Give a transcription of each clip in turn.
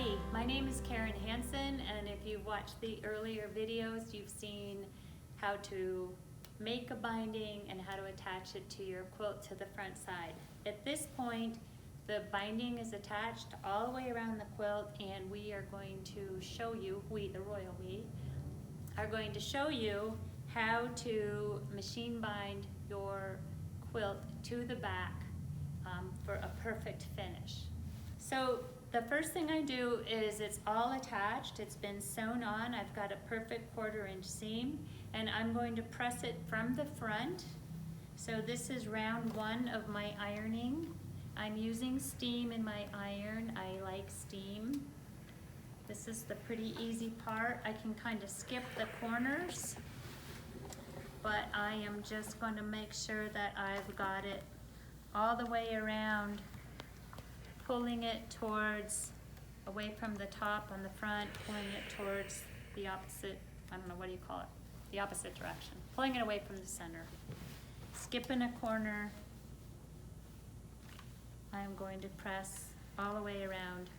Howdy, my name is Hanson, and if you've watched the earlier videos, you've seen how to make a binding and how to attach it to your quilt to the front side. At this point, the binding is attached all the way around the quilt, and we are going to show you, we, the royal we, are going to show you how to machine bind your quilt to the back for a perfect finish. So the first thing I do is it's all attached, it's been sewn on, I've got a perfect 1/4 inch seam, and I'm going to press it from the front. So this is round 1 of my ironing. I'm using steam in my iron, I like steam. This is the pretty easy part. I can kind of skip the corners, but I am just going to make sure that I've got it all the way around, pulling it towards, away from the top on the front, pulling it towards the opposite, I don't know, what do you call it? The opposite direction. Pulling it away from the center. Skipping a corner. I'm going to press all the way around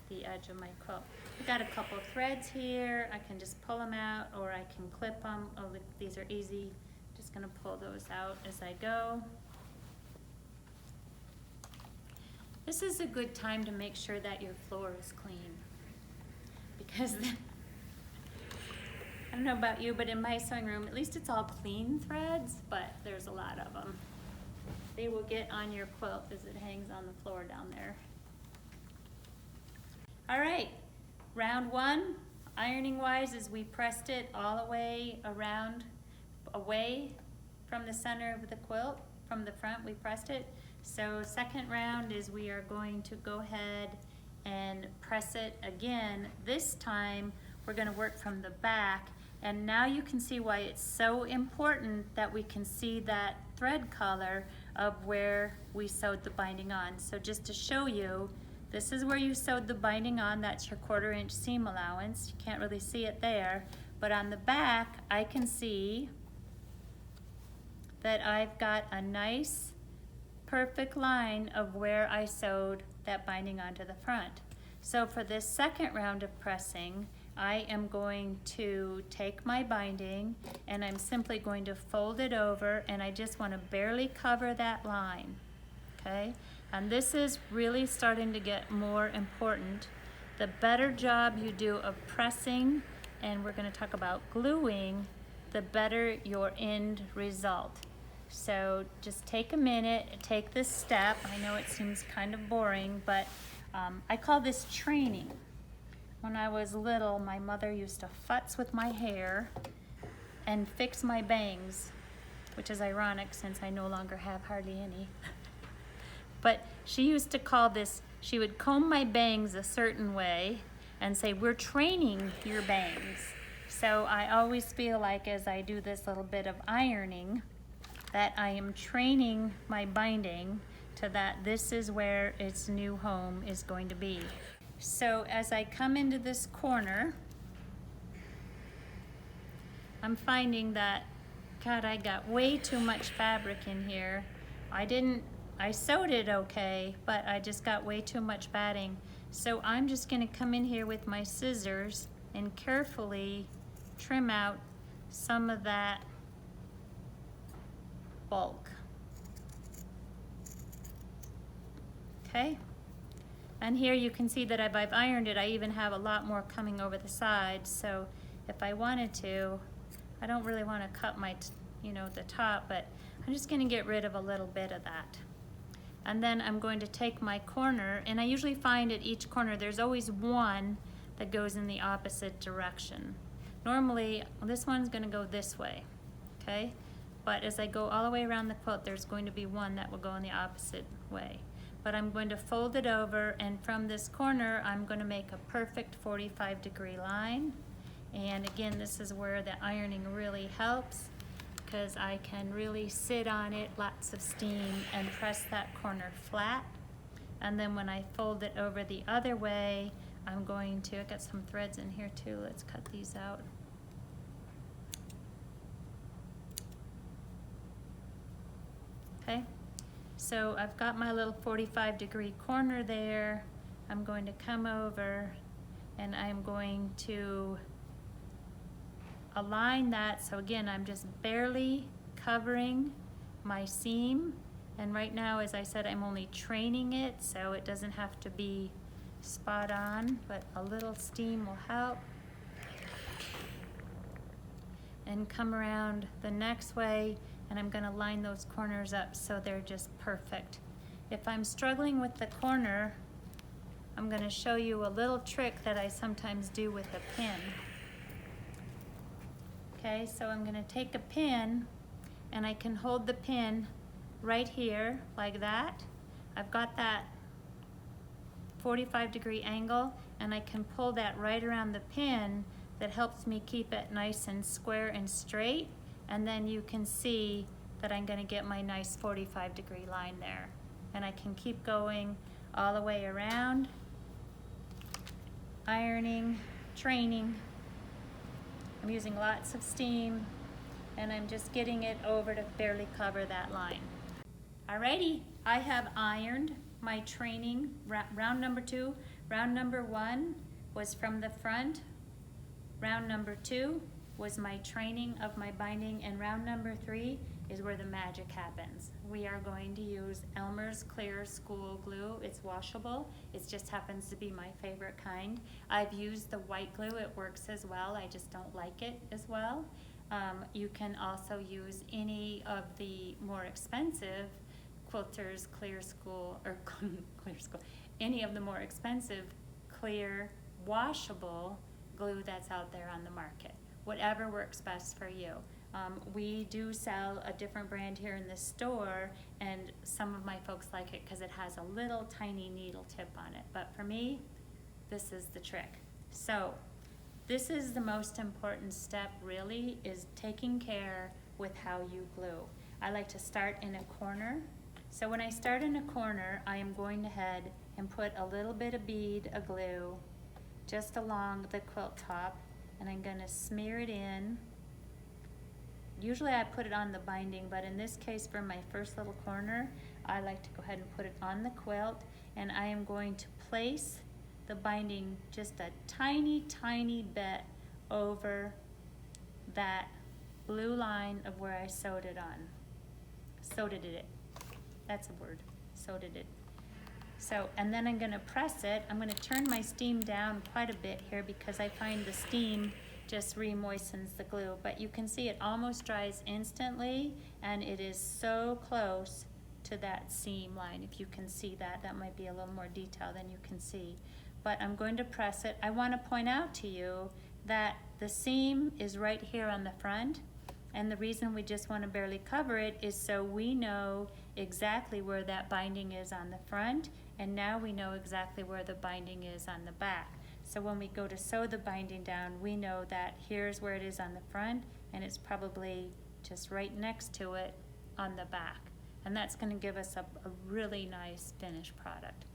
the edge of my quilt. I've got a couple of threads here. I can just pull them out, or I can clip them. Oh, look, these are easy. Just gonna pull those out as I go. This is a good time to make sure that your floor is clean, because I don't know about you, but in my sewing room, at least it's all clean threads, but there's a lot of them. They will get on your quilt as it hangs on the floor down there. All right, round 1, ironing wise, is we pressed it all the way around, away from the center of the quilt. From the front, we pressed it. So second round is we are going to go ahead and press it again. This time, we're gonna work from the back, and now you can see why it's so important that we can see that thread color of where we sewed the binding on. So just to show you, this is where you sewed the binding on. That's your 1/4 inch seam allowance. You can't really see it there, but on the back, I can see that I've got a nice, perfect line of where I sewed that binding onto the front. So for this second round of pressing, I am going to take my binding and I'm simply going to fold it over, and I just want to barely cover that line, okay? And this is really starting to get more important. The better job you do of pressing, and we're going to talk about gluing, the better your end result. So just take a minute, take this step. I know it seems kind of boring, but I call this training. When I was little, my mother used to futz with my hair and fix my bangs, which is ironic since I no longer have hardly any. But she used to call this, she would comb my bangs a certain way and say, "We're training your bangs." So I always feel like as I do this little bit of ironing, that I am training my binding to that this is where its new home is going to be. So as I come into this corner, I'm finding that, God, I got way too much fabric in here. I sewed it okay, but I just got way too much batting. So I'm just gonna come in here with my scissors and carefully trim out some of that bulk. Okay? And here you can see that if I've ironed it, I even have a lot more coming over the sides. So if I wanted to, I don't really want to cut my, the top, but I'm just going to get rid of a little bit of that. And then I'm going to take my corner, and I usually find at each corner there's always one that goes in the opposite direction. Normally, this one's going to go this way, okay? But as I go all the way around the quilt, there's going to be one that will go in the opposite way. But I'm going to fold it over, and from this corner, I'm going to make a perfect 45-degree line. And again, this is where the ironing really helps, because I can really sit on it, lots of steam, and press that corner flat. And then when I fold it over the other way, I'm going to, I got some threads in here too, let's cut these out. Okay, so I've got my little 45-degree corner there. I'm going to come over and I'm going to align that. So again, I'm just barely covering my seam. And right now, as I said, I'm only training it, so it doesn't have to be spot on, but a little steam will help. And come around the next way, and I'm gonna line those corners up so they're just perfect. If I'm struggling with the corner, I'm gonna show you a little trick that I sometimes do with a pin. Okay, so I'm gonna take a pin, and I can hold the pin right here, like that. I've got that 45-degree angle, and I can pull that right around the pin. That helps me keep it nice and square and straight, and then you can see that I'm gonna get my nice 45-degree line there. And I can keep going all the way around, ironing, training. I'm using lots of steam, and I'm just getting it over to barely cover that line. Alrighty, I have ironed my training round number 2. Round number 1 was from the front. Round number 2 was my training of my binding, and round number 3 is where the magic happens. We are going to use Elmer's Clear School Glue. It's washable. It just happens to be my favorite kind. I've used the white glue. It works as well. I just don't like it as well. You can also use any of the more expensive Quilters Clear School, or Clear School, any of the more expensive clear washable glue that's out there on the market. Whatever works best for you. We do sell a different brand here in the store, and some of my folks like it because it has a little tiny needle tip on it. But for me, this is the trick. So this is the most important step, really, is taking care with how you glue. I like to start in a corner. So when I start in a corner, I am going ahead and put a little bit of bead of glue just along the quilt top, and I'm gonna smear it in. Usually I put it on the binding, but in this case, for my first little corner, I like to go ahead and put it on the quilt, and I am going to place the binding just a tiny, tiny bit over that blue line of where I sewed it on. Sewed it. That's a word. Sewed it. So, and then I'm gonna press it. I'm gonna turn my steam down quite a bit here because I find the steam just re-moistens the glue. But you can see it almost dries instantly, and it is so close to that seam line. If you can see that, that might be a little more detail than you can see. But I'm going to press it. I wanna point out to you that the seam is right here on the front, and the reason we just wanna barely cover it is so we know exactly where that binding is on the front, and now we know exactly where the binding is on the back. So when we go to sew the binding down, we know that here's where it is on the front, and it's probably just right next to it on the back. And that's gonna give us a really nice finished product.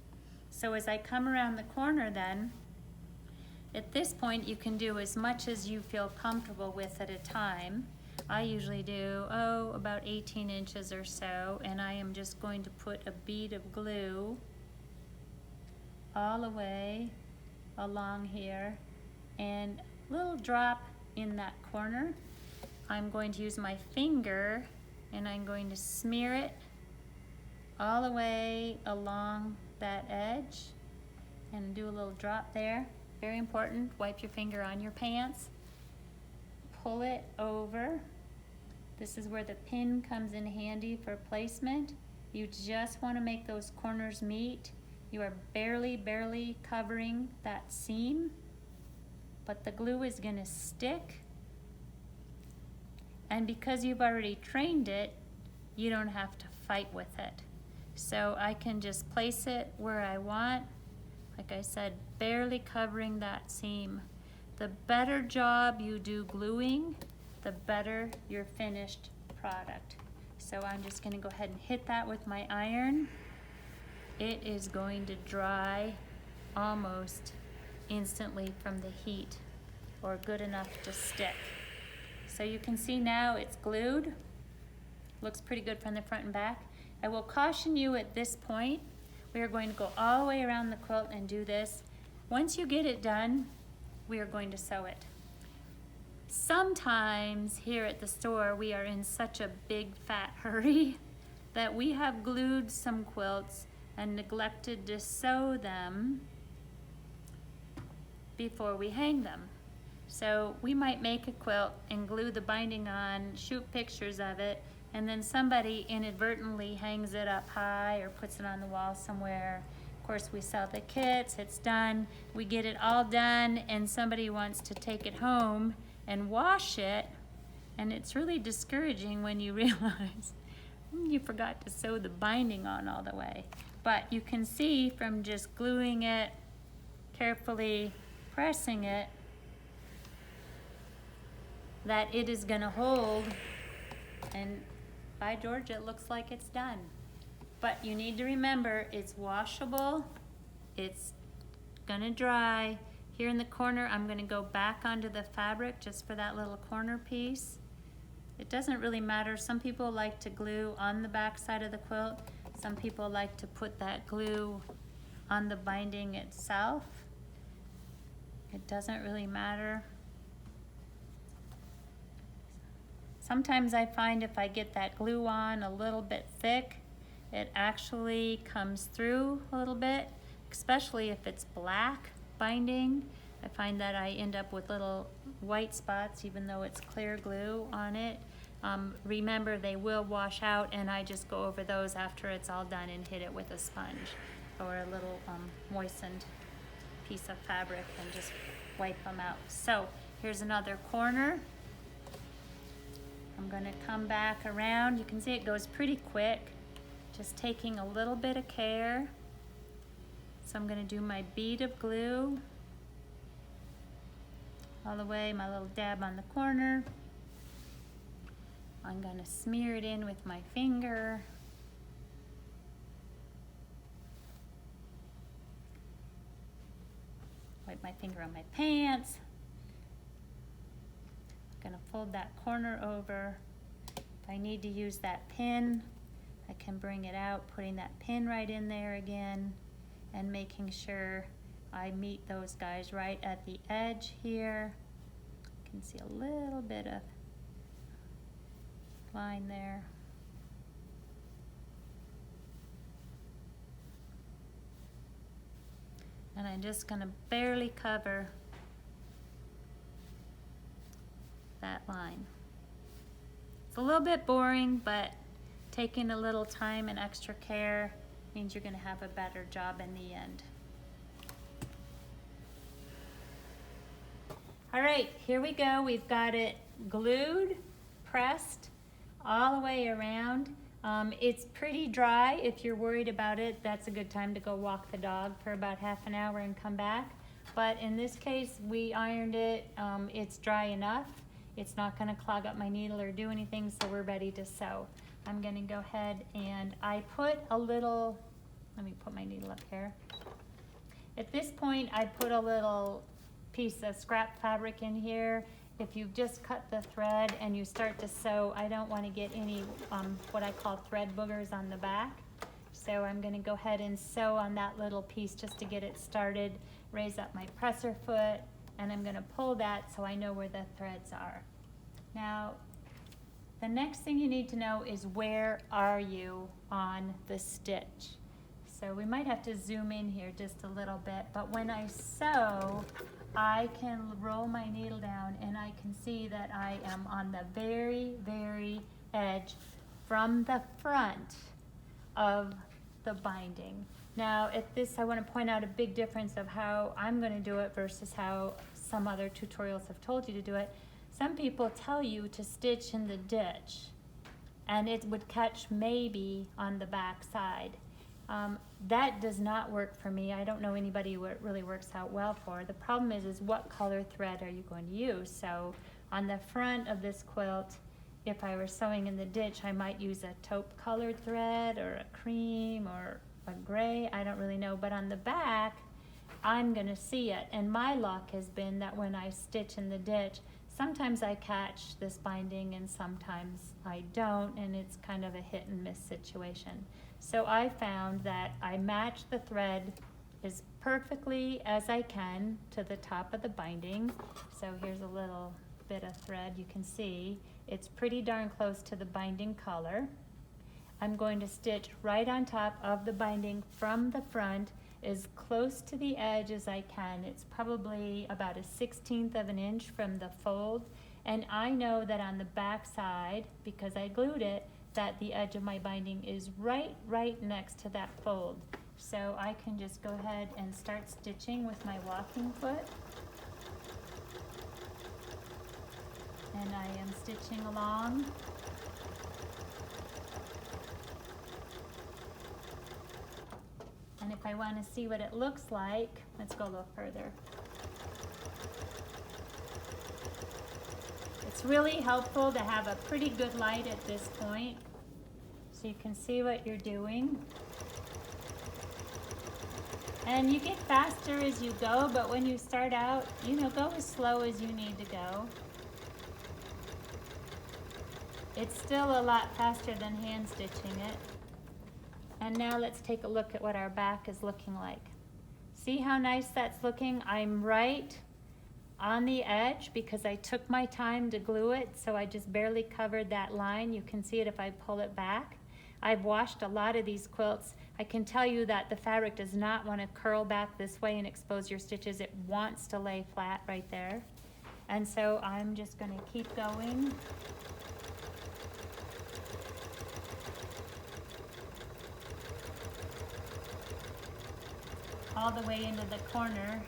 So as I come around the corner then, at this point you can do as much as you feel comfortable with at a time. I usually do, about 18 inches or so, and I am just going to put a bead of glue all the way along here, and a little drop in that corner. I'm going to use my finger, and I'm going to smear it all the way along that edge, and do a little drop there. Very important, wipe your finger on your pants. Pull it over. This is where the pin comes in handy for placement. You just want to make those corners meet. You are barely covering that seam, but the glue is going to stick. And because you've already trained it, you don't have to fight with it. So I can just place it where I want. Like I said, barely covering that seam. The better job you do gluing, the better your finished product. So I'm just gonna go ahead and hit that with my iron. It is going to dry almost instantly from the heat, or good enough to stick. So you can see now it's glued. Looks pretty good from the front and back. I will caution you at this point, We are going to go all the way around the quilt and do this. Once you get it done, we are going to sew it. Sometimes here at the store, we are in such a big fat hurry that we have glued some quilts and neglected to sew them before we hang them. So we might make a quilt and glue the binding on, shoot pictures of it, and then somebody inadvertently hangs it up high or puts it on the wall somewhere. Of course, we sell the kits, it's done, we get it all done, and somebody wants to take it home and wash it, and it's really discouraging when you realize you forgot to sew the binding on all the way. But you can see from just gluing it, carefully pressing it, that it is gonna hold, and by George, it looks like it's done. But you need to remember, it's washable, it's gonna dry. Here in the corner, I'm gonna go back onto the fabric just for that little corner piece. It doesn't really matter. Some people like to glue on the back side of the quilt. Some people like to put that glue on the binding itself. It doesn't really matter. Sometimes I find if I get that glue on a little bit thick, it actually comes through a little bit, especially if it's black binding. I find that I end up with little white spots even though it's clear glue on it. Remember, they will wash out, and I just go over those after it's all done and hit it with a sponge or a little moistened piece of fabric and just wipe them out. So here's another corner. I'm gonna come back around. You can see it goes pretty quick, just taking a little bit of care. So I'm gonna do my bead of glue all the way, my little dab on the corner. I'm gonna smear it in with my finger. Wipe my finger on my pants. Gonna fold that corner over. If I need to use that pin, I can bring it out, putting that pin right in there again, and making sure I meet those guys right at the edge here. You can see a little bit of line there. And I'm just gonna barely cover that line. It's a little bit boring, but taking a little time and extra care means you're gonna have a better job in the end. All right, here we go. We've got it glued, pressed all the way around. It's pretty dry. If you're worried about it, that's a good time to go walk the dog for about half an hour and come back. But in this case, we ironed it. It's dry enough. It's not gonna clog up my needle or do anything, so we're ready to sew. I'm gonna go ahead and I put a little, let me put my needle up here. At this point, I put a little piece of scrap fabric in here. If you've just cut the thread and you start to sew, I don't want to get any what I call thread boogers on the back. So I'm going to go ahead and sew on that little piece just to get it started, raise up my presser foot, and I'm going to pull that so I know where the threads are. Now, the next thing you need to know is where are you on the stitch. So we might have to zoom in here just a little bit, but when I sew, I can roll my needle down and I can see that I am on the very, very edge from the front of the binding. Now at this, I want to point out a big difference of how I'm going to do it versus how some other tutorials have told you to do it. Some people tell you to stitch in the ditch and it would catch maybe on the back side. That does not work for me. I don't know anybody who it really works out well for. The problem is what color thread are you going to use? So on the front of this quilt, if I were sewing in the ditch, I might use a taupe colored thread or a cream or a gray, I don't really know. But on the back, I'm gonna see it. And my luck has been that when I stitch in the ditch, sometimes I catch this binding and sometimes I don't, and it's kind of a hit and miss situation. So I found that I match the thread as perfectly as I can to the top of the binding. So here's a little bit of thread. You can see it's pretty darn close to the binding color. I'm going to stitch right on top of the binding from the front as close to the edge as I can. It's probably about a 1/16 of an inch from the fold. And I know that on the back side, because I glued it, that the edge of my binding is right next to that fold. So I can just go ahead and start stitching with my walking foot. And I am stitching along. And if I want to see what it looks like, let's go a little further. It's really helpful to have a pretty good light at this point so you can see what you're doing. And you get faster as you go, but when you start out, go as slow as you need to go. It's still a lot faster than hand stitching it. And now let's take a look at what our back is looking like. See how nice that's looking? I'm right on the edge because I took my time to glue it, so I just barely covered that line. You can see it if I pull it back. I've washed a lot of these quilts. I can tell you that the fabric does not want to curl back this way and expose your stitches. It wants to lay flat right there. And so I'm just going to keep going. All the way into the corner.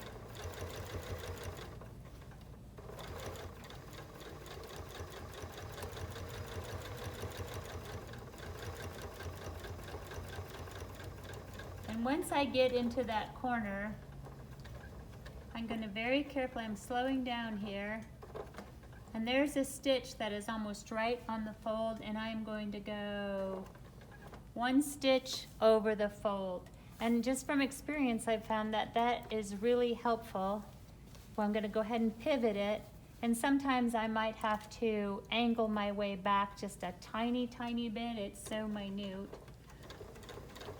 And once I get into that corner, I'm going to very carefully, I'm slowing down here, and there's a stitch that is almost right on the fold, and I'm going to go one stitch over the fold. And just from experience, I've found that that is really helpful. Well, I'm going to go ahead and pivot it, and sometimes I might have to angle my way back just a tiny bit. It's so minute.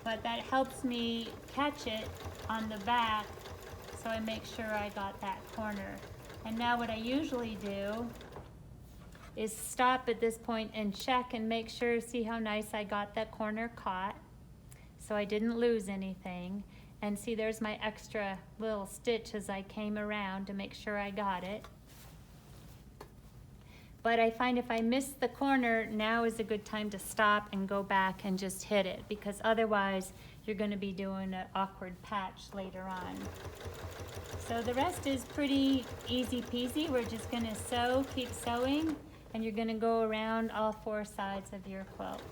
But that helps me catch it on the back, so I make sure I got that corner. And now what I usually do is stop at this point and check and make sure, see how nice I got that corner caught, so I didn't lose anything. And see, there's my extra little stitch as I came around to make sure I got it. But I find if I miss the corner, now is a good time to stop and go back and just hit it, because otherwise you're going to be doing an awkward patch later on. So the rest is pretty easy peasy. We're just going to sew, keep sewing, and you're going to go around all four sides of your quilt.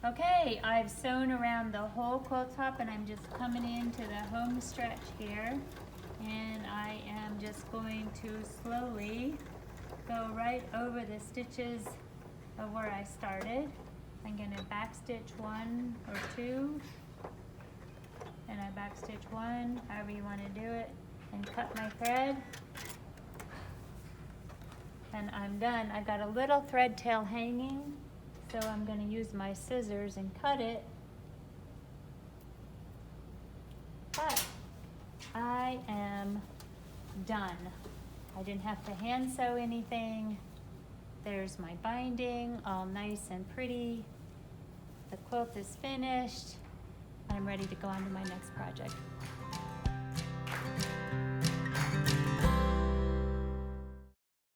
Okay, I've sewn around the whole quilt top, and I'm just coming into the home stretch here. And I am just going to slowly go right over the stitches of where I started. I'm going to backstitch one or two, and I backstitch one, however you want to do it, and cut my thread. And I'm done. I've got a little thread tail hanging, so I'm going to use my scissors and cut it. But I am done. I didn't have to hand sew anything. There's my binding, all nice and pretty. The quilt is finished. I'm ready to go on to my next project.